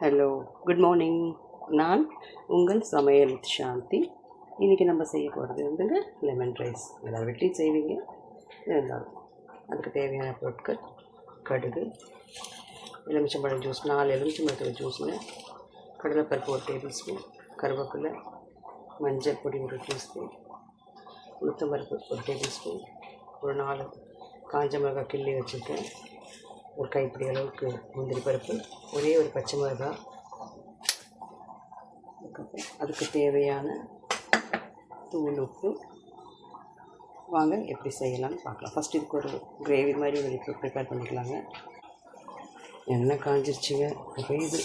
Hello, good morning. நான் உங்கள் சமையல் சாந்தி. இன்றைக்கி நம்ம செய்ய போகிறது வந்துங்க லெமன் ரைஸ். எல்லார் வீட்லையும் செய்வீங்க, இருந்தாலும் அதுக்கு தேவையான பொருட்கள்: கடுகு, எலுமிச்சம்பழம் ஜூஸ் 4 எலுமிச்சம்பழத்தில் ஜூஸுங்க, கடலைப்பருப்பு 1 டேபிள் ஸ்பூன், கருவேப்பிலை, மஞ்சள் பொடி 1 டீஸ்பூன், உளுத்தம்பருப்பு 1 டேபிள் ஸ்பூன், ஒரு 4 காஞ்ச மிளகாய் கிள்ளி வச்சுருக்கேன், ஒரு கைப்பிடி அளவுக்கு முந்திரி பருப்பு, ஒரே ஒரு பச்சை மிளகாய், அதுக்கு தேவையான தூள் உப்பு. வாங்க எப்படி செய்யலாம்னு பார்க்கலாம். ஃபஸ்ட் இதுக்கு ஒரு கிரேவி மாதிரி உங்களுக்கு ப்ரிப்பேர் பண்ணிக்கலாங்க. எண்ணெய் காஞ்சிருச்சுங்க. இப்போ இது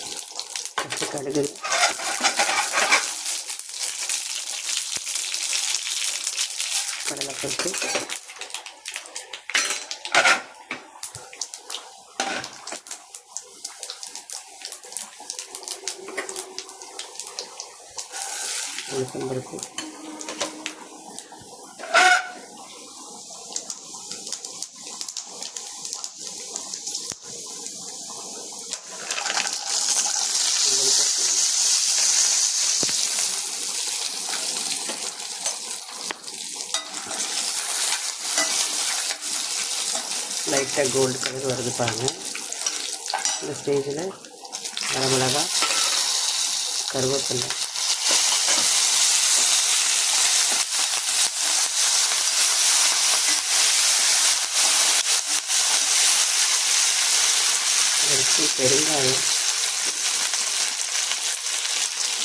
ஃபஸ்ட்டு கடுகு, கடலைப்பருப்பு, உளுத்தம்பருப்பு, லைட்டாக கோல்டு கலர் வருது பாருங்கள். இந்த ஸ்டேஜில் வரமிளகாய், கருவேப்பிலை, பெருங்காயம்,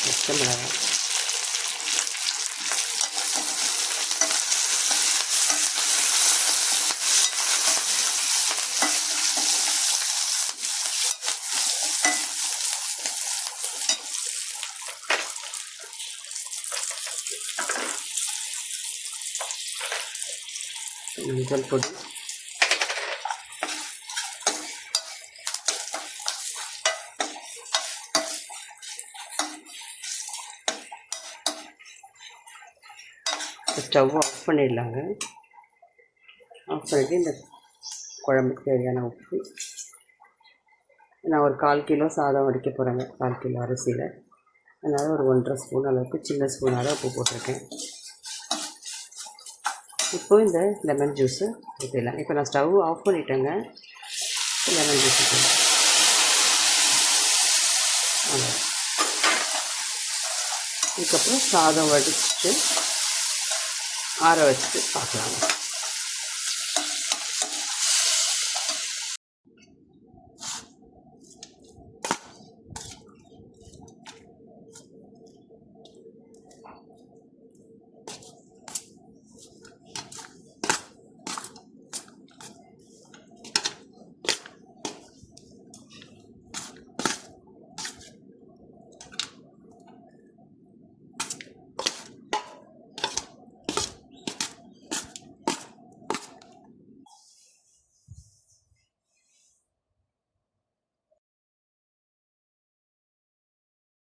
பச்சை மிளகாய், மஞ்சள் பொடி, ஸ்டவ் ஆஃப் பண்ணிடலாங்க. ஆஃப் பண்ணிவிட்டு இந்த குழம்புக்கு தேவையான உப்பு. நான் ஒரு 1/4 கிலோ சாதம் வடிக்க போகிறேங்க, 1/4 கிலோ அரிசியில். அதனால் ஒரு 1.5 ஸ்பூன் அளவுக்கு சின்ன ஸ்பூனால் உப்பு போட்டிருக்கேன். இப்போது இந்த லெமன் ஜூஸு ஊற்றிடலாம். இப்போ நான் ஸ்டவ் ஆஃப் பண்ணிட்டேங்க. லெமன் ஜூஸ் ஊற்றலாம். இதுக்கப்புறம் சாதம் வடிச்சுட்டு ஆற வச்சுட்டு பார்க்கலாம்.